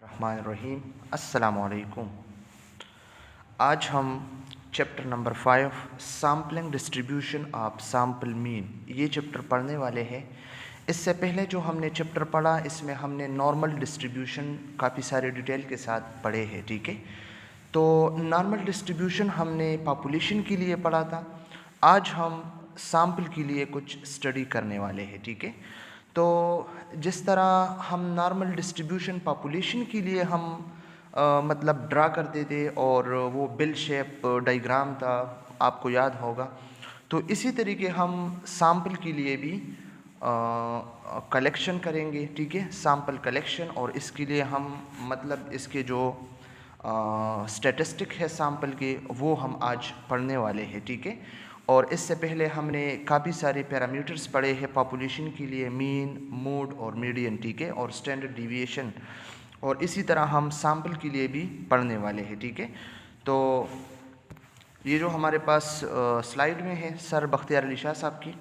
रहमानिर्रहीम। अस्सलामुअलैकुम। आज हम chapter number 5 sampling distribution of sample mean ये चैप्टर पढ़ने वाले हैं। इससे पहले जो हमने चैप्टर पढ़ा इसमें हमने नॉर्मल डिस्ट्रीब्यूशन काफ़ी सारे डिटेल के साथ पढ़े हैं, ठीक है। तो नॉर्मल डिस्ट्रीब्यूशन हमने पॉपुलेशन के लिए पढ़ा था। आज हम सैम्पल के लिए कुछ स्टडी करने वाले हैं, ठीक है। तो जिस तरह हम नॉर्मल डिस्ट्रीब्यूशन पॉपुलेशन के लिए हम मतलब ड्रा करते थे और वो बिल शेप डायग्राम था, आपको याद होगा। तो इसी तरीके हम सैम्पल के लिए भी कलेक्शन करेंगे, ठीक है, सैम्पल कलेक्शन। और इसके लिए हम मतलब इसके जो स्टैटिस्टिक है सैम्पल के वो हम आज पढ़ने वाले हैं, ठीक है। और इससे पहले हमने काफ़ी सारे पैरामीटर्स पढ़े हैं पॉपुलेशन के लिए, मीन, मोड और मीडियन, ठीक है, और स्टैंडर्ड डिविएशन। और इसी तरह हम सैम्पल के लिए भी पढ़ने वाले हैं, ठीक है। तो ये जो हमारे पास स्लाइड में है सर बख्तियार अली शाह साहब की,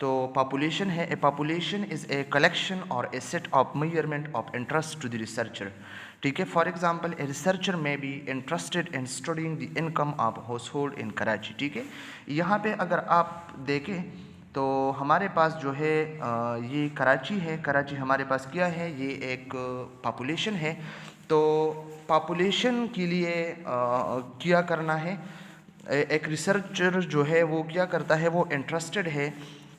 तो पॉपुलेशन है, a population is a collection और a set of measurement of interest to the researcher, ठीक है। For example a researcher may be interested in studying the income of household in Karachi, ठीक है। यहाँ पे अगर आप देखें तो हमारे पास जो है ये कराची है। कराची हमारे पास क्या है, ये एक पॉपुलेशन है। तो पॉपुलेशन के लिए क्या करना है, एक रिसर्चर जो है वो क्या करता है, वो इंटरेस्टेड है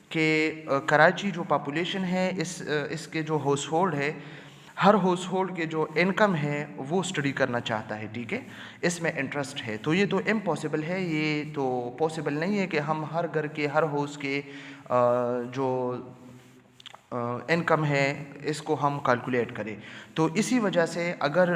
कि कराची जो पॉपुलेशन है इसके जो हाउस होल्ड है, हर हाउस होल्ड के जो इनकम है वो स्टडी करना चाहता है, ठीक है, इसमें इंटरेस्ट है। तो ये तो इम्पॉसिबल है, ये तो पॉसिबल नहीं है कि हम हर घर के हर हाउस के जो इनकम है इसको हम कैलकुलेट करें। तो इसी वजह से अगर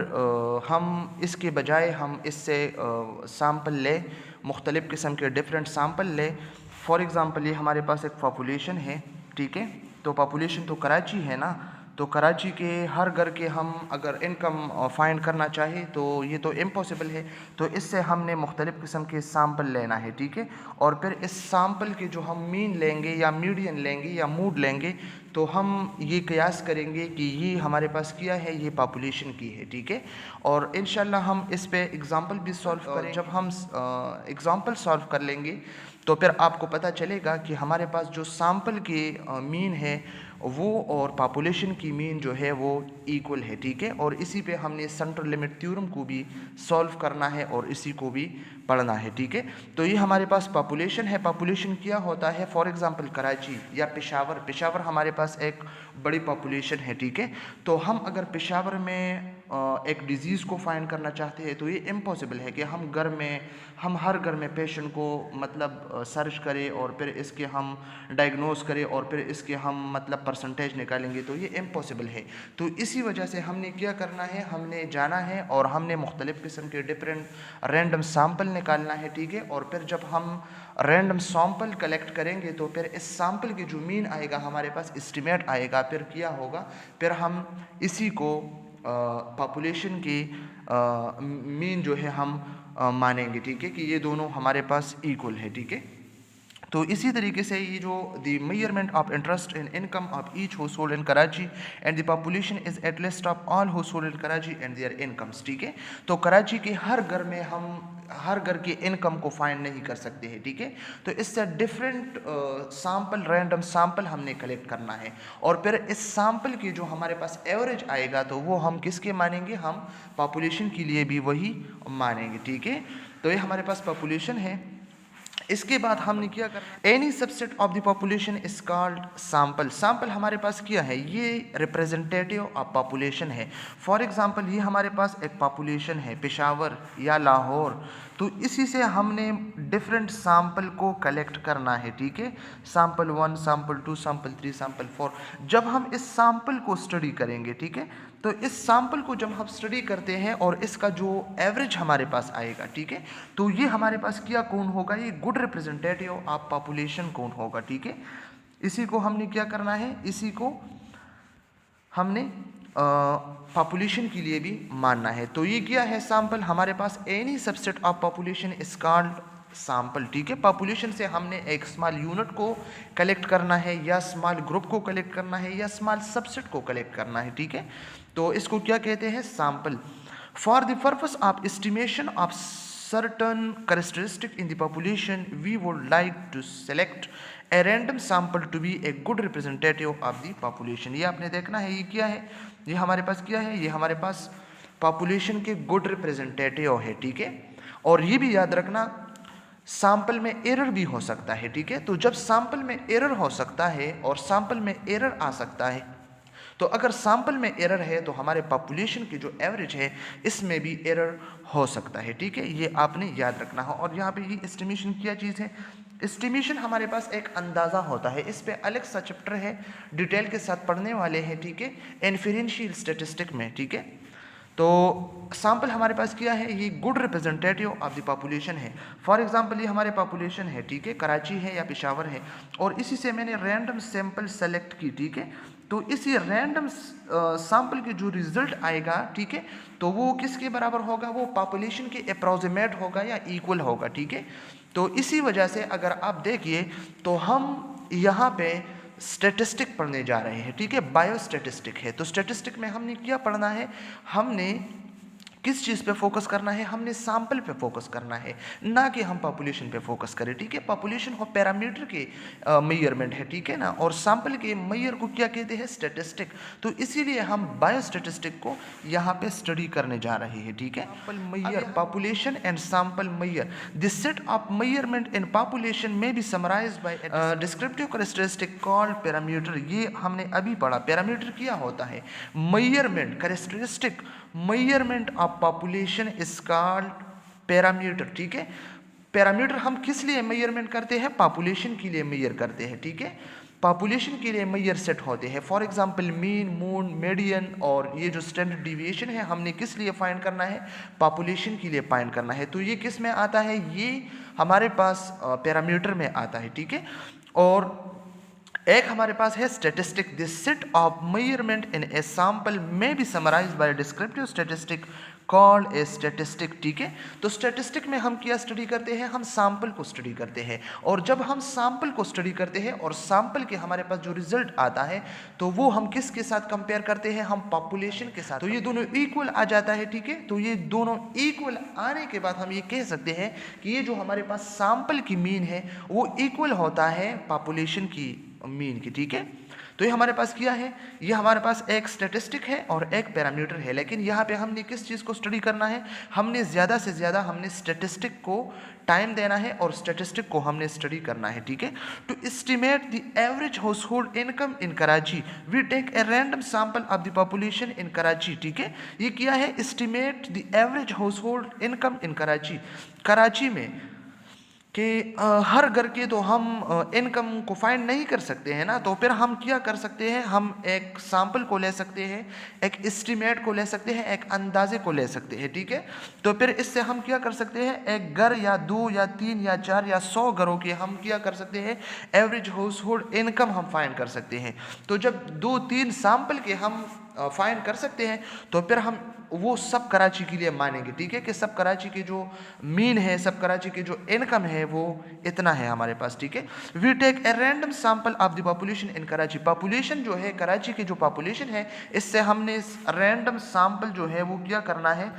हम इसके बजाय हम इससे सैम्पल लें, मुख्तलिफ़ किस्म के डिफरेंट सैम्पल लें। फॉर एग्ज़ाम्पल ये हमारे पास एक पॉपुलेशन है, ठीक है। तो पॉपुलेशन तो कराची है ना, तो कराची के हर घर के हम अगर इनकम फाइंड करना चाहे तो ये तो इम्पॉसिबल है। तो इससे हमने मुख्तलिफ़ किस्म के सैम्पल लेना है, ठीक है। और फिर इस सैम्पल के जो हम मीन लेंगे या मीडियन लेंगे या मूड लेंगे, तो हम ये कयास करेंगे कि ये हमारे पास क्या है, ये पॉपुलेशन की है, ठीक है। और इंशाल्लाह हम इस पे एग्ज़ाम्पल भी सॉल्व करें। जब हम एग्ज़ाम्पल सॉल्व कर लेंगे तो फिर आपको पता चलेगा कि हमारे पास जो सैम्पल के मीन है वो और पॉपुलेशन की मीन जो है वो इक्वल है, ठीक है। और इसी पे हमने सेंट्रल लिमिट थ्योरम को भी सॉल्व करना है और इसी को भी पढ़ना है, ठीक है। तो ये हमारे पास पॉपुलेशन है। पॉपुलेशन क्या होता है, फॉर एग्ज़ाम्पल कराची या पेशावर हमारे पास एक बड़ी पॉपुलेशन है, ठीक है। तो हम अगर पेशावर में एक डिज़ीज़ को फाइंड करना चाहते हैं तो ये इम्पॉसिबल है कि हम हर घर में पेशेंट को मतलब सर्च करें और फिर इसके हम डायग्नोस करें और फिर इसके हम मतलब परसेंटेज निकालेंगे, तो ये इम्पॉसिबल है। तो इसी वजह से हमने क्या करना है, हमने जाना है और हमने मुख्तलिफ़ किस्म के डिफरेंट रैंडम सैम्पल निकालना है, ठीक है। और फिर जब हम रैंडम सैम्पल कलेक्ट करेंगे तो फिर इस सैम्पल की जो मीन आएगा हमारे पास एस्टिमेट आएगा, फिर क्या होगा, फिर हम इसी को पॉपुलेशन की मीन जो है हम मानेंगे, ठीक है, कि ये दोनों हमारे पास इक्वल है, ठीक है। तो इसी तरीके से ये जो the measurement of interest in income of each household in Karachi and the population is at least of all household in Karachi and their incomes, ठीक है। तो कराची के हर घर में हम हर घर के इनकम को फाइंड नहीं कर सकते हैं, ठीक है। तो इससे डिफरेंट सैम्पल, रैंडम सैम्पल हमने कलेक्ट करना है और फिर इस सैम्पल की जो हमारे पास एवरेज आएगा तो वो हम किसके मानेंगे, हम पॉपुलेशन के लिए भी वही मानेंगे, ठीक है। तो ये हमारे पास पॉपुलेशन है। इसके बाद हमने क्या करना, any subset of the population is called sample. Sample हमारे पास क्या है, ये रिप्रेजेंटेटिव ऑफ पॉपुलेशन है। फॉर एग्जांपल ये हमारे पास एक पॉपुलेशन है पेशावर या लाहौर, तो इसी से हमने डिफरेंट सैम्पल को कलेक्ट करना है, ठीक है। Sample 1, sample 2, sample 3, sample 4। जब हम इस सैम्पल को स्टडी करेंगे, ठीक है, तो इस सैम्पल को जब हम स्टडी करते हैं और इसका जो एवरेज हमारे पास आएगा, ठीक है, तो ये हमारे पास क्या कौन होगा, ये गुड रिप्रेजेंटेटिव ऑफ पॉपुलेशन कौन होगा, ठीक है। इसी को हमने क्या करना है, इसी को हमने पॉपुलेशन के लिए भी मानना है। तो ये क्या है सैम्पल हमारे पास, any subset of population is called sample, ठीक है। पॉपुलेशन से हमने एक स्मॉल यूनिट को कलेक्ट करना है या स्मॉल ग्रुप को कलेक्ट करना है या स्मॉल सबसेट को कलेक्ट करना है, ठीक है। तो इसको क्या कहते हैं, sample. For the purpose of estimation of certain characteristic in the population we would like to select a random sample to be a good representative of the population। ये आपने देखना है, ये क्या है, ये हमारे पास क्या है, ये हमारे पास पॉपुलेशन के गुड रिप्रेजेंटेटिव है, ठीक है। और ये भी याद रखना सैंपल में एरर भी हो सकता है, ठीक है। तो जब सैंपल में एरर हो सकता है और सैंपल में एरर आ सकता है, तो अगर सैंपल में एरर है तो हमारे पॉपुलेशन की जो एवरेज है इसमें भी एरर हो सकता है, ठीक है। ये आपने याद रखना है। और यहाँ पे ये एस्टिमेशन क्या चीज़ है, एस्टिमेशन हमारे पास एक अंदाज़ा होता है, इस पे अलग सा चैप्टर है, डिटेल के साथ पढ़ने वाले हैं, ठीक है, इन्फरेंशियल स्टैटिस्टिक्स में, ठीक है। तो सैंपल हमारे पास क्या है, ये good representative of the population है। फॉर एग्जांपल ये हमारे पॉपुलेशन है, ठीक है, कराची है या पेशावर है, और इसी से मैंने रैंडम सैंपल सेलेक्ट की, ठीक है। तो इसी रैंडम सैंपल के जो रिजल्ट आएगा, ठीक है, तो वो किसके बराबर होगा, वो पॉपुलेशन के अप्रोक्सीमेट होगा या इक्वल होगा, ठीक है। तो इसी वजह से अगर आप देखिए तो हम यहाँ पे स्टैटिस्टिक पढ़ने जा रहे हैं, ठीक है, बायो स्टैटिस्टिक है। तो स्टैटिस्टिक में हमने क्या पढ़ना है, हमने किस चीज़ पे फोकस करना है, हमने सैंपल पे फोकस करना है, ना कि हम पॉपुलेशन पे फोकस करें, ठीक है। पॉपुलेशन को पैरामीटर के मेजरमेंट है, ठीक है ना, और सैंपल के मेजर को क्या कहते हैं, स्टैटिस्टिक। तो इसीलिए हम बायो स्टैटिस्टिक को यहाँ पे स्टडी करने जा रहे हैं, ठीक है। Sample measure, population and sample measure, this set of measurement in population may be summarized by descriptive characteristic called parameter. ये हमने अभी पढ़ा, पैरामीटर क्या होता है, measurement, characteristic measurement of population is called parameter, ठीक है। पैरामीटर हम किस लिए मेजरमेंट करते हैं, पॉपुलेशन के लिए मेजर करते हैं, ठीक है। पॉपुलेशन के लिए मेजर सेट होते हैं, for example mean, moon, median, और ये जो स्टैंडर्ड डिविएशन है हमने किस लिए फाइंड करना है, पॉपुलेशन के लिए फाइंड करना है। तो ये किस में आता है, ये हमारे पास पैरामीटर में आता है, ठीक है। और एक हमारे पास है statistic, this set of measurement in a sample may be summarized by descriptive statistic called a statistic, ठीक है। तो स्टैटिस्टिक में हम क्या स्टडी करते हैं, हम सैंपल को स्टडी करते हैं, और जब हम सैंपल को स्टडी करते हैं और सैंपल के हमारे पास जो रिजल्ट आता है तो वो हम किसके साथ कंपेयर करते हैं, हम पॉपुलेशन के साथ। तो ये दोनों इक्वल आ जाता है, ठीक है। तो ये दोनों इक्वल आने के बाद हम ये कह सकते हैं कि ये जो हमारे पास सैंपल की मीन है वो इक्वल होता है पॉपुलेशन की मीन की, ठीक है। तो ये हमारे पास क्या है, ये हमारे पास एक स्टैटिस्टिक है और एक पैरामीटर है, लेकिन यहाँ पे हमने किस चीज़ को स्टडी करना है, हमने ज़्यादा से ज़्यादा हमने स्टैटिस्टिक को टाइम देना है और स्टैटिस्टिक को हमने स्टडी करना है, ठीक है। To estimate the average household income in Karachi we take a random sample of the population in Karachi, ठीक है। ये क्या है, estimate the average household income in Karachi. Karachi में कि हर घर के तो हम इनकम को फाइंड नहीं कर सकते हैं ना, तो फिर हम क्या कर सकते हैं, हम एक सैंपल को ले सकते हैं, एक एस्टिमेट को ले सकते हैं, एक अंदाजे को ले सकते हैं, ठीक है। तो फिर इससे हम क्या कर सकते हैं, एक घर या 2 या 3 या 4 या 100 घरों के हम क्या कर सकते हैं, एवरेज हाउस होल्ड इनकम हम फाइंड कर सकते हैं। तो जब 2-3 सैंपल के हम फाइंड कर सकते हैं तो फिर हम वो सब कराची के लिए मानेंगे, ठीक है, कि सब कराची की जो मीन है, सब कराची की जो इनकम है वो इतना है हमारे पास, ठीक है। We take a random sample of the population in Karachi. Population जो है कराची की जो पॉपुलेशन है, इससे हमने रैंडम सैंपल जो है वो क्या करना है,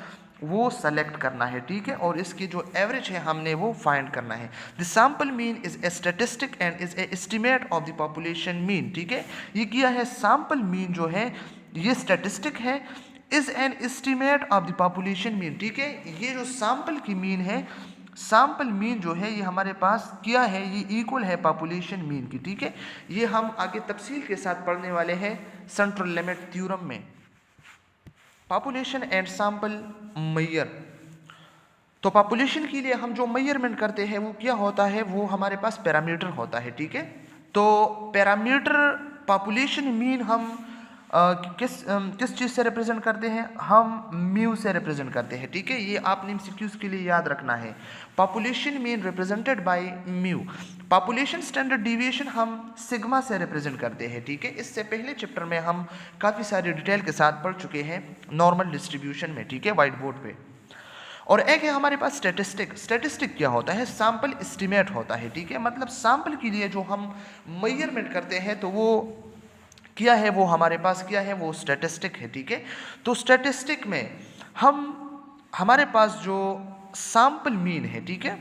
वो सेलेक्ट करना है, ठीक है, और इसकी जो एवरेज है हमने वो फाइंड करना है। The sample mean is a statistic and is a estimate of the population mean, ठीक है। ये क्या है, सैंपल मीन जो है ये स्टैटिस्टिक है, is an estimate of the population mean, ठीक है। ये जो सैंपल की मीन है, सैंपल मीन जो है ये हमारे पास क्या है, ये इक्वल है पॉपुलेशन मीन की, ठीक है। ये हम आगे तफसील के साथ पढ़ने वाले हैं सेंट्रल लिमिट थ्योरम में। पॉपुलेशन एंड सैंपल मेजर, तो पॉपुलेशन के लिए हम जो मेजरमेंट करते हैं वो क्या होता है, वो हमारे पास पैरामीटर होता है, ठीक है। तो पैरामीटर पॉपुलेशन मीन हम किस चीज़ से रिप्रेजेंट करते हैं, हम म्यू से रिप्रेजेंट करते हैं, ठीक है। ये आपने एमसीक्यूज के लिए याद रखना है। Population mean represented by mu. Population standard deviation हम सिग्मा से रिप्रेजेंट करते हैं, ठीक है। इससे पहले चैप्टर में हम काफ़ी सारी डिटेल के साथ पढ़ चुके हैं नॉर्मल डिस्ट्रीब्यूशन में, ठीक है, वाइट बोर्ड पे। और एक है हमारे पास स्टैटिस्टिक। स्टैटिस्टिक क्या होता है? सैंपल एस्टिमेट होता है, ठीक है। मतलब सैंपल के लिए जो हम मेजरमेंट करते हैं तो वो क्या है, वो हमारे पास क्या है, वो स्टैटिस्टिक है, ठीक है। तो स्टैटिस्टिक में हमारे पास जो सैंपल मीन है, ठीक है,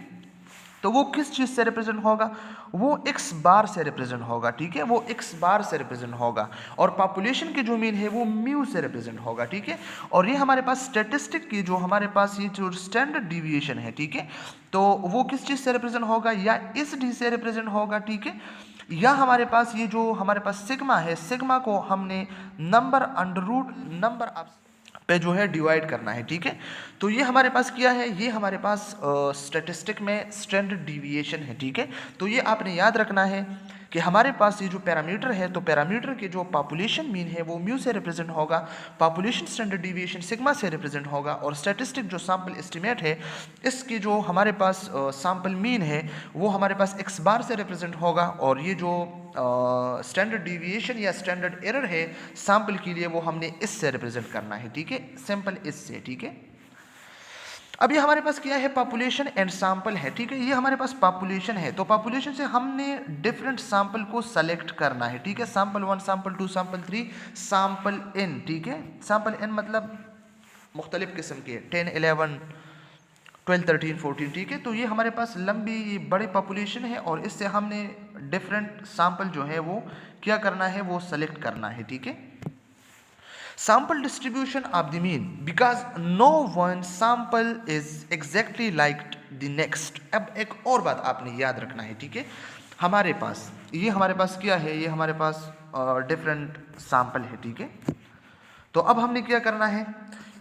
तो वो किस चीज़ से रिप्रेजेंट होगा? वो x बार से रिप्रेजेंट होगा, ठीक है, वो x बार से रिप्रेजेंट होगा। और पॉपुलेशन की जो मीन है वो म्यू से रिप्रेजेंट होगा, ठीक है। और ये हमारे पास स्टैटिस्टिक की जो हमारे पास ये जो स्टैंडर्ड डिविएशन है, ठीक है, तो वो किस चीज़ से रिप्रेजेंट होगा? या इस डी से रिप्रेजेंट होगा, ठीक है। या हमारे पास ये जो हमारे पास सिग्मा है, सिग्मा को हमने नंबर अंडर रूट नंबर पे जो है डिवाइड करना है, ठीक है। तो ये हमारे पास क्या है? ये हमारे पास स्टैटिस्टिक में स्टैंडर्ड डिविएशन है, ठीक है। तो ये आपने याद रखना है कि हमारे पास ये जो पैरामीटर है, तो पैरामीटर के जो पॉपुलेशन मीन है वो म्यू से रिप्रेजेंट होगा, पॉपुलेशन स्टैंडर्ड डिविएशन सिग्मा से रिप्रेजेंट होगा, और स्टैटिस्टिक जो सैंपल एस्टिमेट है इसकी जो हमारे पास सैंपल मीन है वो हमारे पास x बार से रिप्रेजेंट होगा, और ये जो स्टैंडर्ड डिविएशन या स्टैंडर्ड एरर है सैंपल के लिए वो हमने इससे रिप्रेजेंट करना है, ठीक है, सिंपल इससे, ठीक है। अब ये हमारे पास क्या है? पॉपुलेशन एंड सैंपल है, ठीक है। ये हमारे पास पॉपुलेशन है, तो पॉपुलेशन से हमने डिफरेंट सैंपल को सेलेक्ट करना है, ठीक है। Sample 1, sample 2, sample 3, sample n, ठीक है। सैंपल n मतलब मुख्तलिफ किस्म के 10, 11, 12, 13, 14, ठीक है। तो ये हमारे पास लंबी बड़ी पॉपुलेशन है और इससे हमने डिफरेंट सैंपल जो है वो क्या करना है, वो सेलेक्ट करना है, ठीक है। Sample distribution of the mean because no one sample is exactly like the next। अब एक और बात आपने याद रखना है, ठीक है। हमारे पास क्या है? ये हमारे पास डिफरेंट सैंपल है, ठीक है। तो अब हमने क्या करना है?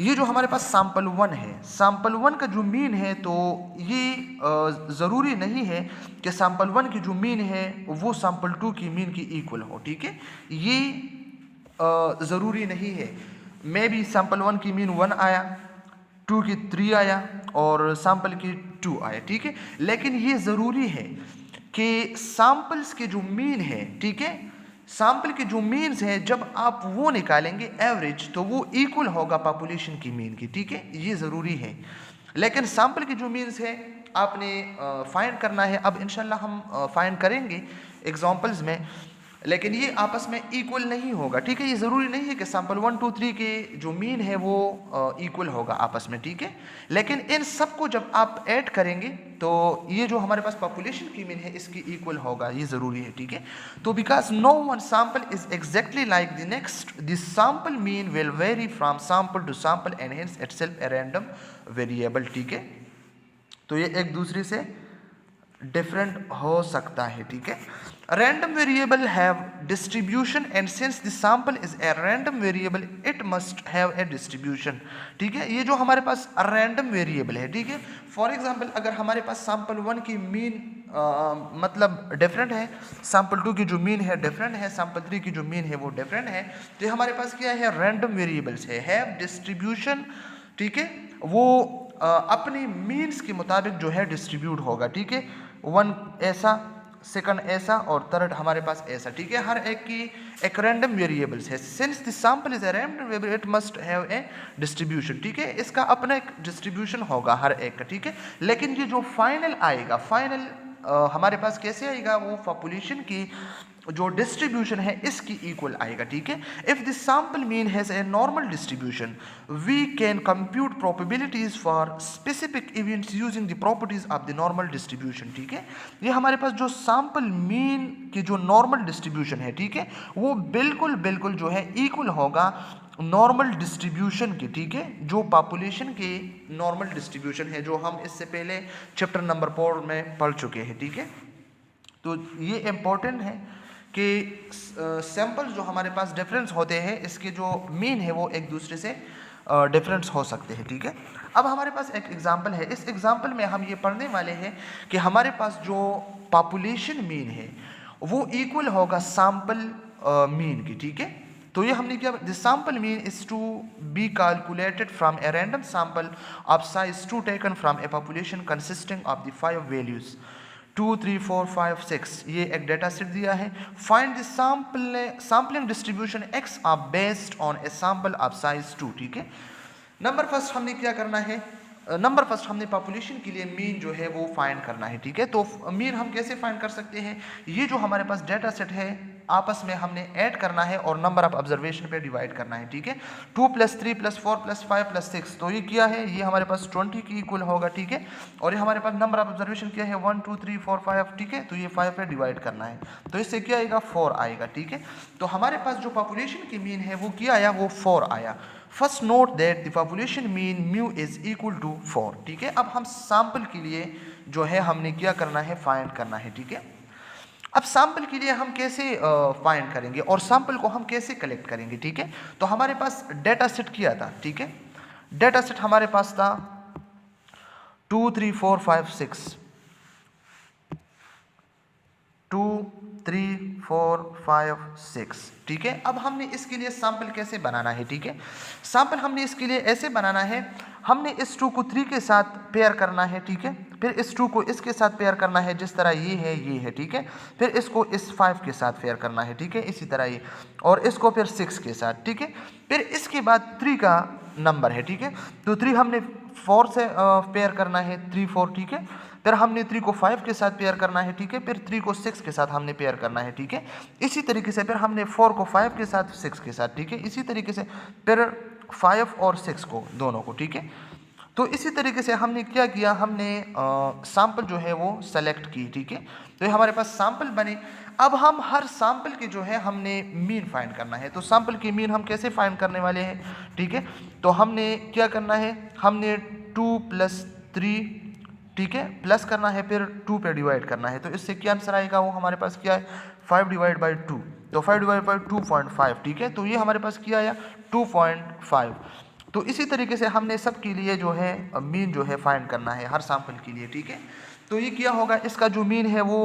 ये जो हमारे पास सैंपल 1 है, सैंपल 1 का जो मीन है तो ये ज़रूरी नहीं है कि सैंपल 1 की जो मीन है वो सैंपल 2 की मीन की इक्वल हो, ठीक है। ये ज़रूरी नहीं है। मे भी सैंपल 1 की मीन 1 आया, 2 की 3 आया और सैंपल की 2 आया, ठीक है। लेकिन ये ज़रूरी है कि सैंपल्स के जो मीन है, ठीक है, सैंपल के जो मीन्स है जब आप वो निकालेंगे एवरेज तो वो इक्वल होगा पॉपुलेशन की मीन की, ठीक है, ये ज़रूरी है। लेकिन सैंपल के जो मीन्स है आपने फाइंड करना है। अब इंशाल्लाह हम फाइंड करेंगे एग्जांपल्स में, लेकिन ये आपस में इक्वल नहीं होगा, ठीक है। ये ज़रूरी नहीं है कि सैंपल 1, 2, 3 के जो मीन है वो इक्वल होगा आपस में, ठीक है। लेकिन इन सब को जब आप ऐड करेंगे तो ये जो हमारे पास पॉपुलेशन की मीन है इसकी इक्वल होगा, ये ज़रूरी है, ठीक है। तो because no one sample is exactly like the next, the sample mean will vary from sample to sample and hence itself a random variable, ठीक है। तो ये एक दूसरे से डिफरेंट हो सकता है, ठीक है। Random variable have distribution and since the sample is a random variable it must have a distribution, ठीक है। ये जो हमारे पास random variable है, ठीक है। फॉर एग्जाम्पल अगर हमारे पास सैंपल 1 की मीन मतलब डिफरेंट है, सैंपल 2 की जो मीन है डिफरेंट है, सैंपल 3 की जो मीन है वो डिफरेंट है, तो ये हमारे पास क्या है? रैंडम वेरिएबल्स है, हैव डिस्ट्रीब्यूशन, ठीक है। वो अपनी मीन्स के मुताबिक जो है डिस्ट्रीब्यूट होगा, ठीक है। 1 ऐसा, सेकंड ऐसा और थर्ड हमारे पास ऐसा, ठीक है। हर एक की एक रैंडम वेरिएबल्स है। Since the sample is a random variable it must have a distribution, ठीक है। इसका अपना एक डिस्ट्रीब्यूशन होगा हर एक का, ठीक है। लेकिन ये जो फाइनल आएगा, फाइनल हमारे पास कैसे आएगा? वो पॉपुलेशन की जो डिस्ट्रीब्यूशन है इसकी इक्वल आएगा, ठीक है। If this sample mean has a normal distribution we can compute probabilities for specific events using the properties of the normal distribution, ठीक है। ये हमारे पास जो सैंपल मीन की जो नॉर्मल डिस्ट्रीब्यूशन है, ठीक है, वो बिल्कुल जो है इक्वल होगा नॉर्मल डिस्ट्रीब्यूशन की, ठीक है, जो पॉपुलेशन की नॉर्मल डिस्ट्रीब्यूशन है, जो हम इससे पहले चैप्टर नंबर 4 में पढ़ चुके हैं, ठीक है। तो ये इम्पोर्टेंट है कि सैंपल्स जो हमारे पास डिफरेंस होते हैं इसके जो मीन है वो एक दूसरे से डिफरेंस हो सकते हैं, ठीक है। अब हमारे पास एक एग्जांपल है, इस एग्जांपल में हम ये पढ़ने वाले हैं कि हमारे पास जो पॉपुलेशन मीन है वो इक्वल होगा सैंपल मीन की, ठीक है। तो ये हमने क्या, the sample mean is to be calculated from a random sample of size 2 taken from a population consisting of the 5 values 2, 3, 4, 5, 6, ये एक डेटा सेट दिया है। Find the sampling distribution x are based on a sample of size 2, ठीक है। Number first हमने क्या करना है? नंबर फर्स्ट हमने पॉपुलेशन के लिए मीन जो है वो फाइंड करना है, ठीक है। तो मीन हम कैसे फाइंड कर सकते हैं, ये जो हमारे पास डेटा सेट है आपस में हमने ऐड करना है और नंबर ऑफ ऑब्जर्वेशन पे डिवाइड करना है, ठीक है। 2 + 3 + 4 + 5 + 6, तो ये क्या है, ये हमारे पास 20 की इक्वल होगा, ठीक है। और ये हमारे पास नंबर ऑफ ऑब्जर्वेशन क्या है 1 2 3 4 5, ठीक है। तो ये 5 पे डिवाइड करना है, तो इससे क्या आएगा 4 आएगा, ठीक है। तो हमारे पास जो पॉपुलेशन की मीन है वो क्या आया, वो 4 आया। First note that the population mean mu is equal to 4, ठीक है। अब हम सैंपल के लिए जो है हमने क्या करना है, फाइंड करना है, ठीक है। अब सैंपल के लिए हम कैसे फाइंड करेंगे और सैंपल को हम कैसे कलेक्ट करेंगे, ठीक है। तो हमारे पास डेटा सेट किया था, ठीक है। डेटा सेट हमारे पास था 2 3 4 5 6, 2 3 4 5 6, ठीक है। अब हमने इसके लिए सैंपल कैसे बनाना है, ठीक है। सैंपल हमने इसके लिए ऐसे बनाना है, हमने इस 2 को 3 के साथ पेयर करना है, ठीक है। फिर इस 2 को इसके साथ पेयर करना है, जिस तरह ये है, ठीक है। फिर इसको इस 5 के साथ पेयर करना है, ठीक है, इसी तरह ये, और इसको फिर 6 के साथ, ठीक है। फिर इसके बाद 3 का नंबर है, ठीक है। तो 3 हमने 4 से पेयर करना है, 3 4, ठीक है। फिर हमने 3 को 5 के साथ पेयर करना है, ठीक है। फिर 3 को 6 के साथ हमने पेयर करना है, ठीक है। इसी तरीके से फिर हमने 4 को 5 के साथ 6 के साथ, ठीक है। इसी तरीके से फिर 5 और 6 को दोनों को, ठीक है। तो इसी तरीके से हमने क्या किया, हमने सैंपल जो है वो सेलेक्ट की, ठीक है। तो ये हमारे पास सैंपल बने। अब हम हर सैंपल की जो है हमने मीन फाइंड करना है। तो सैंपल की मीन हम कैसे फाइंड करने वाले हैं, ठीक है। तो हमने क्या करना है, हमने 2 + 3, ठीक है, प्लस करना है, फिर 2 पे डिवाइड करना है। तो इससे क्या आंसर आएगा, वो हमारे पास क्या है 5/2, तो 5/2.5, ठीक है। तो ये हमारे पास क्या आया 2.5। तो इसी तरीके से हमने सब के लिए जो है मीन जो है फाइंड करना है हर सैंपल के लिए, ठीक है। तो ये क्या होगा, इसका जो मीन है वो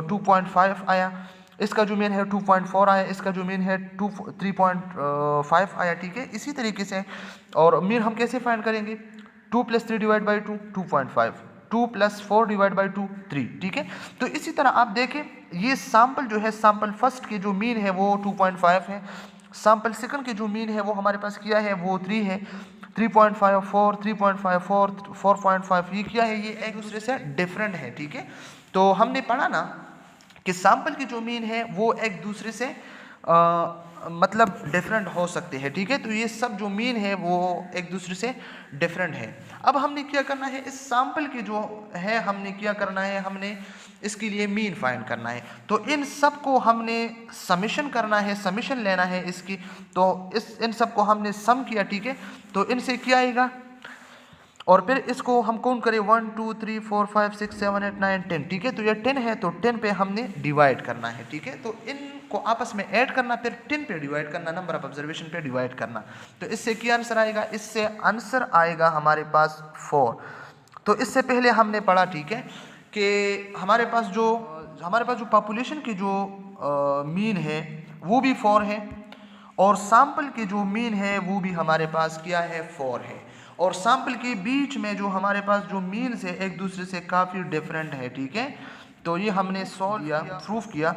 2.5 आया, इसका जो मीन है 2.4 आया, इसका जो मीन है 3.5 आया, ठीक है। इसी तरीके से और मीन हम कैसे फाइंड करेंगे, 2 + 3 / 2 2.5, 2 + 4 / 2 3, ठीक है। तो इसी तरह आप देखें ये सैंपल जो है, सैंपल फर्स्ट की जो मीन है वो 2.5 है, सैंपल सेकंड की जो मीन है वो हमारे पास क्या है, वो 3 है, 3.54 3.54 4.5, ये क्या है, ये एक दूसरे से डिफरेंट है, ठीक है। तो हमने पढ़ा ना कि सैंपल की जो मीन है वो एक दूसरे से मतलब डिफरेंट हो सकते हैं, ठीक है। तो ये सब जो मीन है वो एक दूसरे से डिफरेंट है। अब हमने क्या करना है, इस सैंपल की जो है हमने क्या करना है, हमने इसके लिए मीन फाइंड करना है। तो इन सब को हमने समेशन करना है, समेशन लेना है इसकी। तो इन सब को हमने सम किया, ठीक है। तो इनसे क्या आएगा, और फिर इसको हम काउंट करें 1 2 3 4 5 6 7 8 9 10, ठीक है। तो ये 10 है, तो 10 पे हमने डिवाइड करना है, ठीक है। तो इनको आपस में ऐड करना, फिर 10 पे डिवाइड करना, नंबर ऑफ ऑब्जर्वेशन पे डिवाइड करना। तो इससे क्या आंसर आएगा, इससे आंसर आएगा हमारे पास 4। तो इससे पहले हमने पढ़ा, ठीक है, कि हमारे पास जो पॉपुलेशन की जो मीन है वो भी 4 है, और सैंपल की जो मीन है वो भी हमारे पास क्या है, 4 है। और सैंपल के बीच में जो हमारे पास जो मीन्स है एक दूसरे से काफ़ी डिफरेंट है, ठीक है। तो ये हमने सॉल्व किया, प्रूफ किया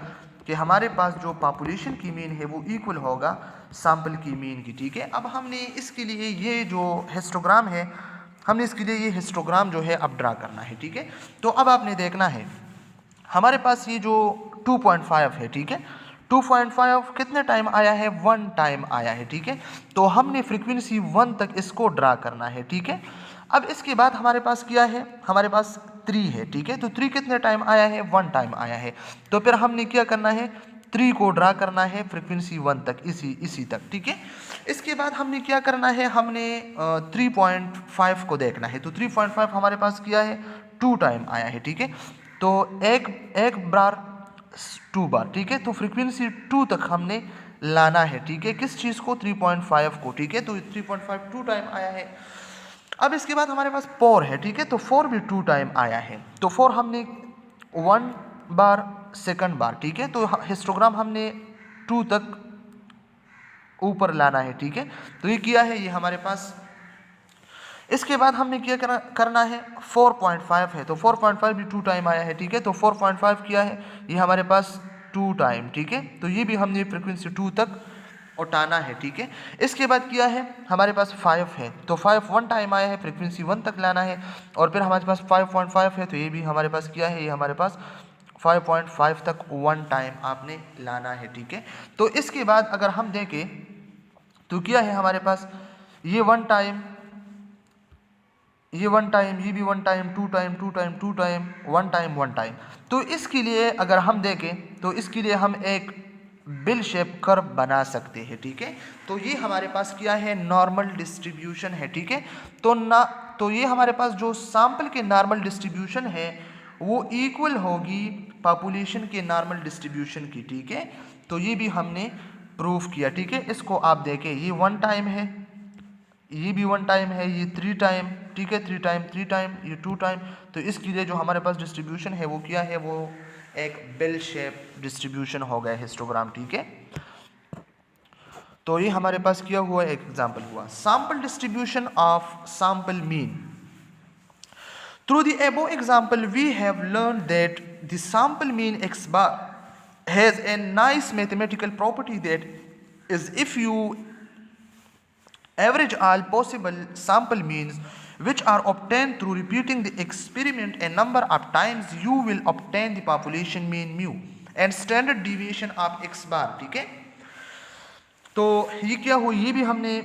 कि हमारे पास जो पॉपुलेशन की मीन है वो इक्वल होगा सैंपल की मीन की, ठीक है। अब हमने इसके लिए ये जो हिस्टोग्राम है, हमने इसके लिए ये हिस्टोग्राम जो है अब ड्रा करना है, ठीक है। तो अब आपने देखना है हमारे पास ये जो 2.5 है, ठीक है, 2.5 कितने टाइम आया है, 1 टाइम आया है, ठीक है। तो हमने फ्रीक्वेंसी 1 तक इसको ड्रा करना है, ठीक है। अब इसके बाद हमारे पास क्या है, हमारे पास 3 है, ठीक है। तो 3 कितने टाइम आया है, 1 टाइम आया है। तो फिर हमने क्या करना है, 3 को ड्रा करना है फ्रीक्वेंसी 1 तक, इसी तक, ठीक है। इसके बाद हमने क्या करना है, हमने 3.5 को देखना है। तो 3.5 हमारे पास क्या है, 2 टाइम आया है, ठीक है। तो एक बार 2 बार, ठीक है। तो फ्रीक्वेंसी 2 तक हमने लाना है, ठीक है, किस चीज़ को, 3.5 को, ठीक है। तो 3.5 2 टाइम आया है। अब इसके बाद हमारे पास 4 है, ठीक है। तो 4 भी 2 टाइम आया है। तो 4 हमने 1 बार, सेकंड बार, ठीक है। तो हिस्टोग्राम हमने 2 तक ऊपर लाना है, ठीक है। तो ये किया है, ये हमारे पास। इसके बाद हमने क्या करना है, 4.5 है। तो 4.5 भी 2 टाइम आया है, ठीक है। तो 4.5 किया है, ये हमारे पास 2 टाइम, ठीक है। तो ये भी हमने फ्रीक्वेंसी 2 तक उठाना है, ठीक है। इसके बाद क्या है, हमारे पास 5 है, तो 5 1 टाइम आया है, फ्रीक्वेंसी 1 तक लाना है। और फिर हमारे पास 5.5 है, तो ये भी हमारे पास क्या है, ये हमारे पास 5.5 तक 1 टाइम आपने लाना है, ठीक है। तो इसके बाद अगर हम देखें तो क्या है हमारे पास, ये 1 टाइम, ये 1 टाइम, ये भी 1 time, 2 time, 2 time, 2 time, 1 time, 1 time. तो इसके लिए अगर हम देखें तो इसके लिए हम एक बिल शेप कर्व बना सकते हैं, ठीक है। तो ये हमारे पास क्या है, नॉर्मल डिस्ट्रीब्यूशन है, ठीक है। तो ये हमारे पास जो सैंपल के नॉर्मल डिस्ट्रीब्यूशन है वो इक्वल होगी पॉपुलेशन के नॉर्मल डिस्ट्रीब्यूशन की, ठीक है। तो ये भी हमने प्रूफ किया, ठीक है। इसको आप देखें, ये 1 टाइम है, ये भी 1 टाइम है, ये 3 टाइम, ठीक है, 3 टाइम, 3 टाइम, ये 2 टाइम। तो इसके लिए जो हमारे पास डिस्ट्रीब्यूशन है वो क्या है, वो एक बेल शेप डिस्ट्रीब्यूशन हो गया हिस्टोग्राम, ठीक है। तो ये हमारे पास क्या हुआ, एक एग्जांपल हुआ sample distribution of sample mean. Through the above example, we have learned that the sample mean x bar has a nice mathematical property, that is, if you average all possible sample means which are obtained through repeating the experiment a number of times, you will obtain the population mean mu and standard deviation of x bar, ठीक है। तो ये क्या हो, ये भी हमने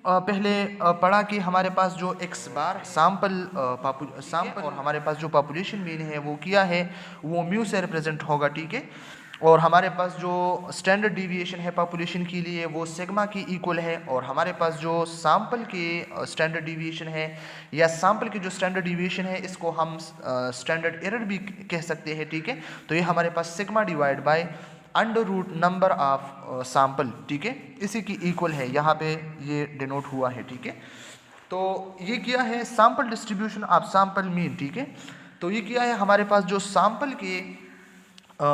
पहले पढ़ा कि हमारे पास जो एक्स बार सैंपल और हमारे पास जो पॉपुलेशन मीन है वो क्या है, वो म्यू से रिप्रेजेंट होगा, ठीक है। और हमारे पास जो स्टैंडर्ड डिविएशन है पॉपुलेशन के लिए वो सिग्मा की इक्वल है। और हमारे पास जो सैंपल के स्टैंडर्ड डिविएशन है या सैंपल की जो स्टैंडर्ड डिविएशन है इसको हम स्टैंडर्ड एरर भी कह सकते हैं, ठीक है। तो ये हमारे पास sigma divide by under root number of sample, ठीक है, इसी की इक्वल है, यहाँ पे ये डिनोट हुआ है, ठीक है। तो ये क्या है, sample distribution of sample mean, ठीक है। तो ये क्या है, हमारे पास जो सैंपल के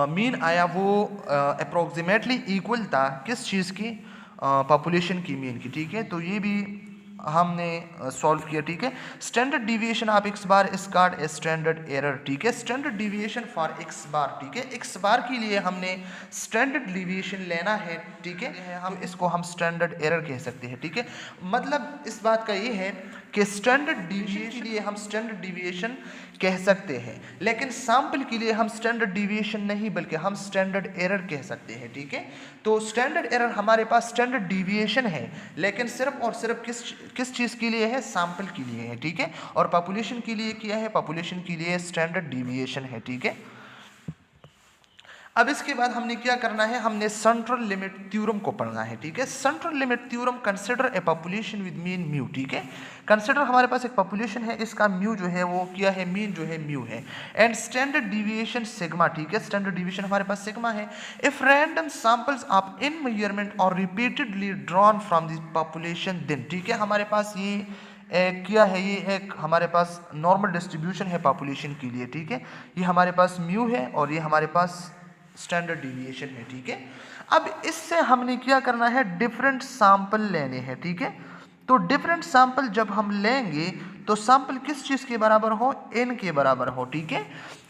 मीन आया वो अप्रोक्सीमेटली इक्वल था किस चीज़ की, पॉपुलेशन की मीन की, ठीक है। तो ये भी हमने सॉल्व किया, ठीक है। Standard deviation of x bar is called a standard error, ठीक है। स्टैंडर्ड डिविएशन फॉर एक्स बार, ठीक है, एक्स बार के लिए हमने स्टैंडर्ड डिविएशन लेना है, ठीक है। हम इसको हम स्टैंडर्ड एरर कह सकते हैं, ठीक है। मतलब इस बात का ये है कि स्टैंडर्ड डिविएशन के लिए हम स्टैंडर्ड डिविएशन कह सकते हैं, लेकिन सैंपल के लिए हम स्टैंडर्ड डिविएशन नहीं बल्कि हम स्टैंडर्ड एरर कह सकते हैं, ठीक है। तो स्टैंडर्ड एरर हमारे पास स्टैंडर्ड डिविएशन है, लेकिन सिर्फ और सिर्फ किस चीज़ के लिए है, सैंपल के लिए है, ठीक है। और पॉपुलेशन के लिए क्या है, पॉपुलेशन के लिए स्टैंडर्ड डिविएशन है, ठीक है। अब इसके बाद हमने क्या करना है, हमने सेंट्रल लिमिट थ्योरम को पढ़ना है, ठीक है। Central limit theorem, consider a population with mean mu, ठीक है। कंसिडर हमारे पास एक पॉपुलेशन है, इसका म्यू जो है वो क्या है, मीन जो है म्यू है, एंड स्टैंडर्ड डिविएशन सिग्मा, ठीक है। स्टैंडर्ड डिविएशन हमारे पास सिग्मा है। If random samples of n measurement और repeatedly drawn from the population then, ठीक है। हमारे पास ये एक क्या है, ये एक हमारे पास नॉर्मल डिस्ट्रीब्यूशन है पॉपुलेशन के लिए, ठीक है। ये हमारे पास म्यू है और ये हमारे पास स्टैंडर्ड डिविएशन है, ठीक है। अब इससे हमने क्या करना है, डिफरेंट सैंपल लेने हैं, ठीक है। तो डिफरेंट सैंपल जब हम लेंगे तो सैंपल किस चीज़ के बराबर हो, n के बराबर हो, ठीक है।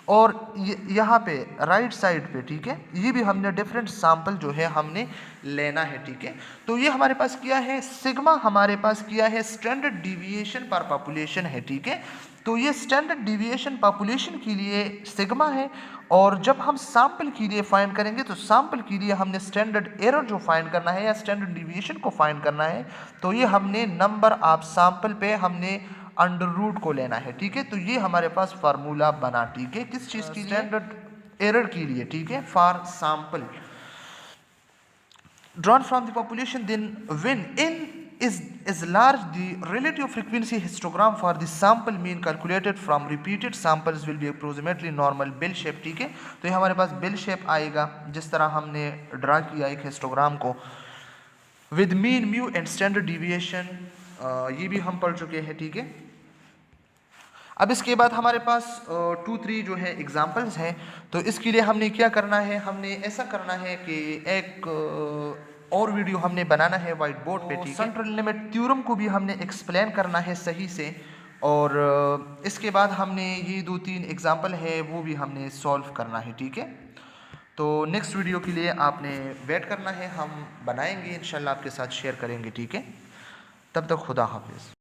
और यहाँ पे राइट साइड पे, ठीक है, ये भी हमने डिफरेंट सैंपल जो है हमने लेना है, ठीक है। तो ये हमारे पास क्या है, सिग्मा हमारे पास क्या है, स्टैंडर्ड डिविएशन पर पॉपुलेशन है, ठीक है। तो ये स्टैंडर्ड डिविएशन पॉपुलेशन के लिए सिग्मा है। और जब हम सैंपल के लिए फाइंड करेंगे तो सैंपल के लिए हमने स्टैंडर्ड एरर जो फाइंड करना है या स्टैंडर्ड डिविएशन को फाइंड करना है, तो ये हमने नंबर ऑफ सैंपल पे हमने अंडर रूट को लेना है, ठीक है। तो ये हमारे पास फार्मूला बना, ठीक है, किस चीज़ की, स्टैंडर्ड एरर के लिए, ठीक है, for sample drawn from the population, then when n is large, the relative frequency histogram for the sample mean calculated from repeated samples will be approximately normal bell shape, ठीक है। तो ये हमारे पास bell shape आएगा जिस तरह हमने draw किया एक हिस्टोग्राम को, with mean mu and standard deviation, ये भी हम पढ़ चुके हैं, ठीक है। अब इसके बाद हमारे पास 2-3 जो है एग्जाम्पल्स हैं। तो इसके लिए हमने क्या करना है, हमने ऐसा करना है कि एक और वीडियो हमने बनाना है वाइट बोर्ड पे, ठीक है। सेंट्रल लिमिट थ्योरम को भी हमने एक्सप्लेन करना है सही से, और इसके बाद हमने ये 2-3 एग्जाम्पल है वो भी हमने सॉल्व करना है, ठीक है। तो नेक्स्ट वीडियो के लिए आपने वेट करना है, हम बनाएंगे इंशाल्लाह, आपके साथ शेयर करेंगे, ठीक है। तब तक खुदा हाफिज़।